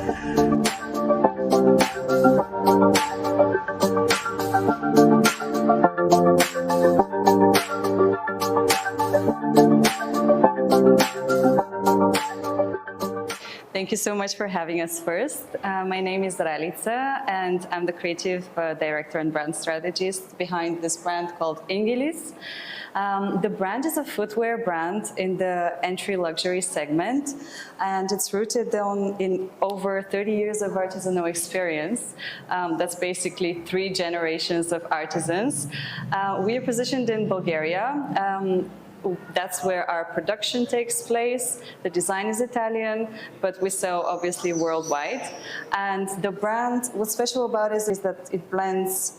Thank you so much for having us first. My name is Ralitsa, and I'm the creative director and brand strategist behind this brand called INGILIZ. The brand is a footwear brand in the entry luxury segment, and it's rooted in over 30 years of artisanal experience. That's basically 3 generations of artisans. We are positioned in Bulgaria. That's where our production takes place. The design is Italian, but we sell obviously worldwide. And the brand, what's special about it is that it blends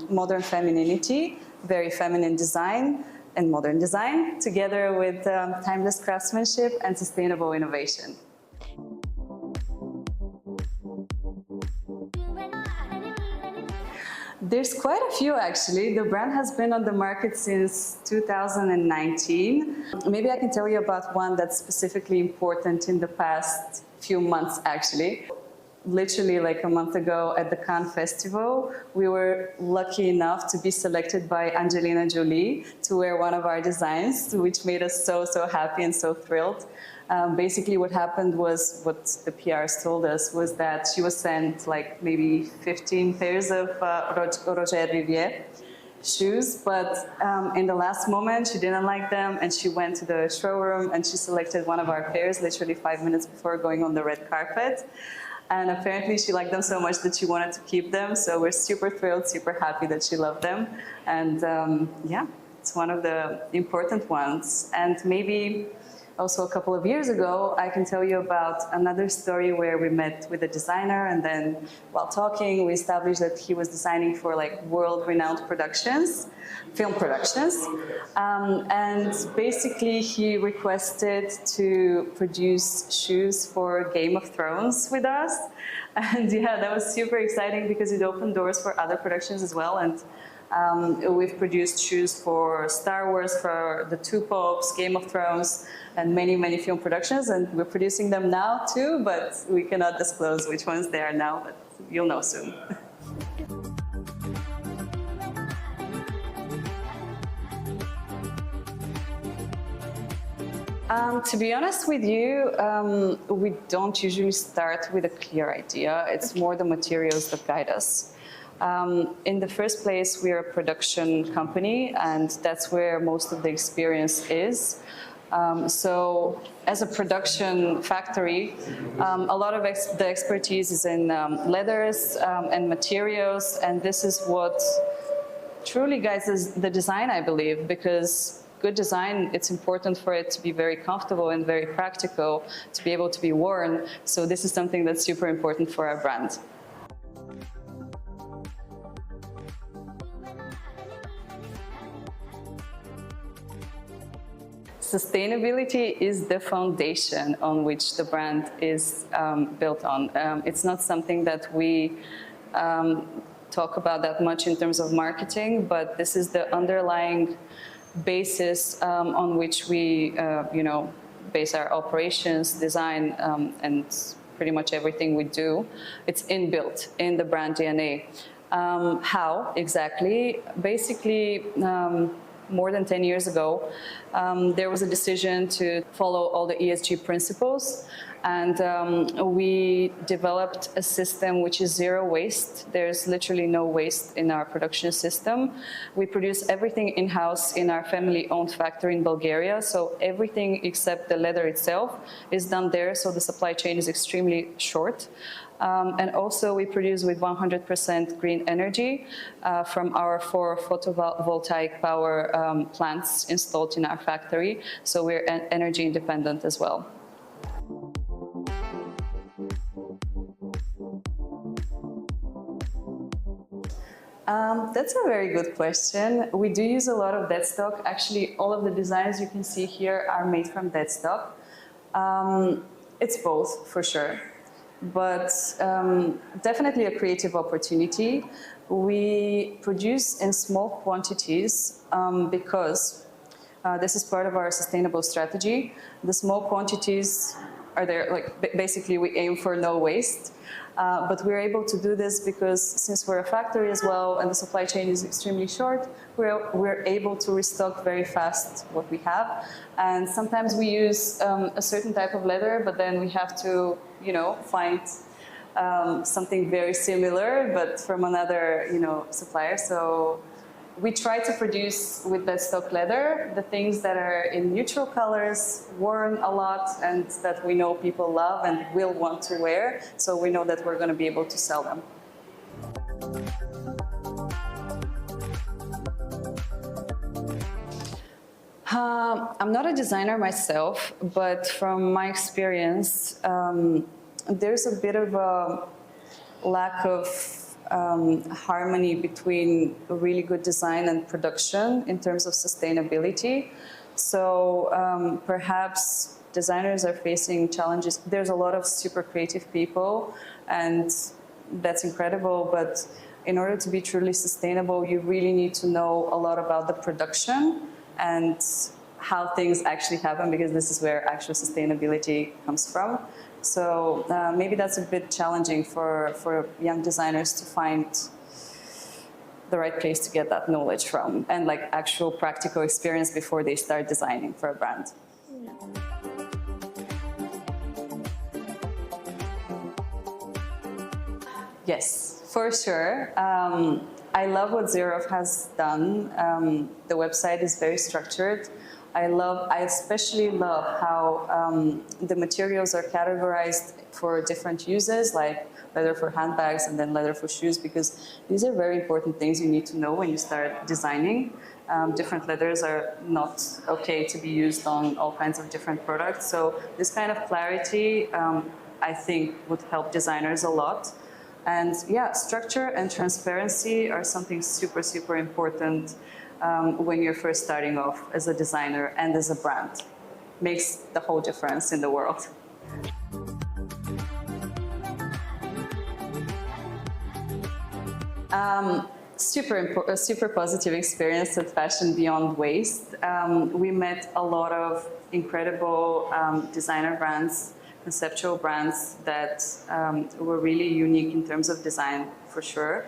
modern femininity, very feminine design and modern design, together with timeless craftsmanship and sustainable innovation. There's quite a few, actually. The brand has been on the market since 2019. Maybe I can tell you about one that's specifically important in the past few months, actually. Literally like a month ago at the Cannes Festival, we were lucky enough to be selected by Angelina Jolie to wear one of our designs, which made us so happy and so thrilled. Basically what happened was, what the PRs told us, was that she was sent like maybe 15 pairs of Roger Riviere shoes, but in the last moment she didn't like them, and she went to the showroom and she selected one of our pairs literally 5 minutes before going on the red carpet. And apparently she liked them so much that she wanted to keep them, so we're super thrilled, super happy that she loved them. And yeah, it's one of the important ones. And maybe also a couple of years ago, I can tell you about another story where we met with a designer, and then while talking, we established that he was designing for like world-renowned productions, film productions. And basically he requested to produce shoes for Game of Thrones with us. And yeah, that was super exciting because it opened doors for other productions as well. And we've produced shoes for Star Wars, for the 2 Popes, Game of Thrones, and many film productions, and we're producing them now too, but we cannot disclose which ones they are now, but you'll know soon. To be honest with you, we don't usually start with a clear idea. It's more the materials that guide us. In the first place, we are a production company, and that's where most of the experience is. So as a production factory, a lot of the expertise is in leathers and materials, and this is what truly guides the design, I believe, because good design, it's important for it to be very comfortable and very practical, to be able to be worn. So this is something that's super important for our brand. Sustainability is the foundation on which the brand is built on. It's not something that we talk about that much in terms of marketing, but this is the underlying basis on which we base our operations, design, and pretty much everything we do. It's inbuilt in the brand DNA. How exactly? Basically, more than 10 years ago, there was a decision to follow all the ESG principles, and we developed a system which is zero waste. There's literally no waste in our production system. We produce everything in-house in our family-owned factory in Bulgaria, so everything except the leather itself is done there, so the supply chain is extremely short. And also we produce with 100% green energy from our 4 photovoltaic power plants installed in our factory, so we're energy independent as well. That's a very good question. We do use a lot of dead stock. Actually, all of the designs you can see here are made from dead stock. It's both, for sure, but definitely a creative opportunity. We produce in small quantities because this is part of our sustainable strategy. The small quantities are there, like basically we aim for no waste. But we're able to do this because since we're a factory as well and the supply chain is extremely short, we're able to restock very fast what we have. And sometimes we use a certain type of leather, but then we have to, you know, find something very similar, but from another, you know, supplier. So we try to produce with that stock leather the things that are in neutral colors, worn a lot, and that we know people love and will want to wear. So we know that we're going to be able to sell them. I'm not a designer myself, but from my experience, there's a bit of a lack of harmony between really good design and production in terms of sustainability. So perhaps designers are facing challenges. There's a lot of super creative people, and that's incredible, but in order to be truly sustainable, you really need to know a lot about the production and how things actually happen, because this is where actual sustainability comes from. So maybe that's a bit challenging for young designers to find the right place to get that knowledge from and like actual practical experience before they start designing for a brand. Yes, for sure. I love what Zerov has done. The website is very structured. I especially love how the materials are categorized for different uses, like leather for handbags and then leather for shoes, because these are very important things you need to know when you start designing. Different leathers are not okay to be used on all kinds of different products. So this kind of clarity, I think, would help designers a lot. And yeah, structure and transparency are something super, super important when you're first starting off as a designer and as a brand. Makes the whole difference in the world. Super positive experience at Fashion Beyond Waste. We met a lot of incredible designer brands, conceptual brands that were really unique in terms of design, for sure.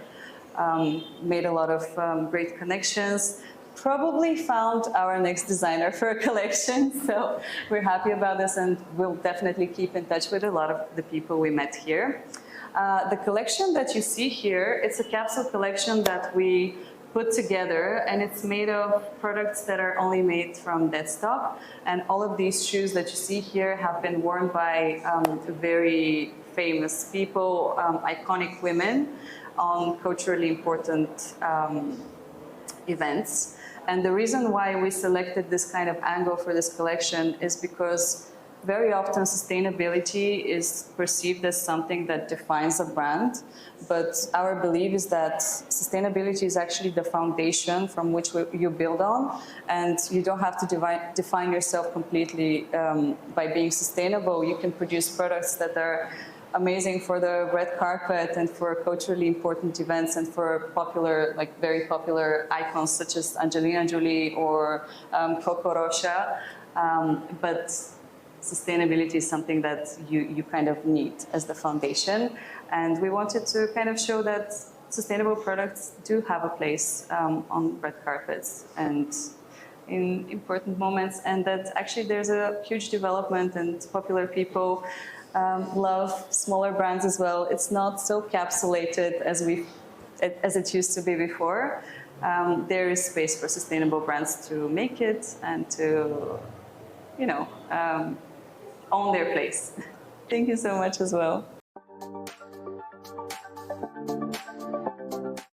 Made a lot of great connections. Probably found our next designer for a collection, so we're happy about this, and we'll definitely keep in touch with a lot of the people we met here. The collection that you see here, it's a capsule collection that we put together, and it's made of products that are only made from dead stock. And all of these shoes that you see here have been worn by very famous people, iconic women, on culturally important events. And the reason why we selected this kind of angle for this collection is because very often sustainability is perceived as something that defines a brand, but our belief is that sustainability is actually the foundation from which you build on, and you don't have to define yourself completely by being sustainable. You can produce products that are amazing for the red carpet and for culturally important events and for popular, like very popular icons such as Angelina Jolie or Coco Rocha. But sustainability is something that you kind of need as the foundation. And we wanted to kind of show that sustainable products do have a place on red carpets and in important moments, and that actually there's a huge development and popular people love smaller brands as well. It's not so capsulated as it used to be before. There is space for sustainable brands to make it and to, you know, own their place. Thank you so much as well.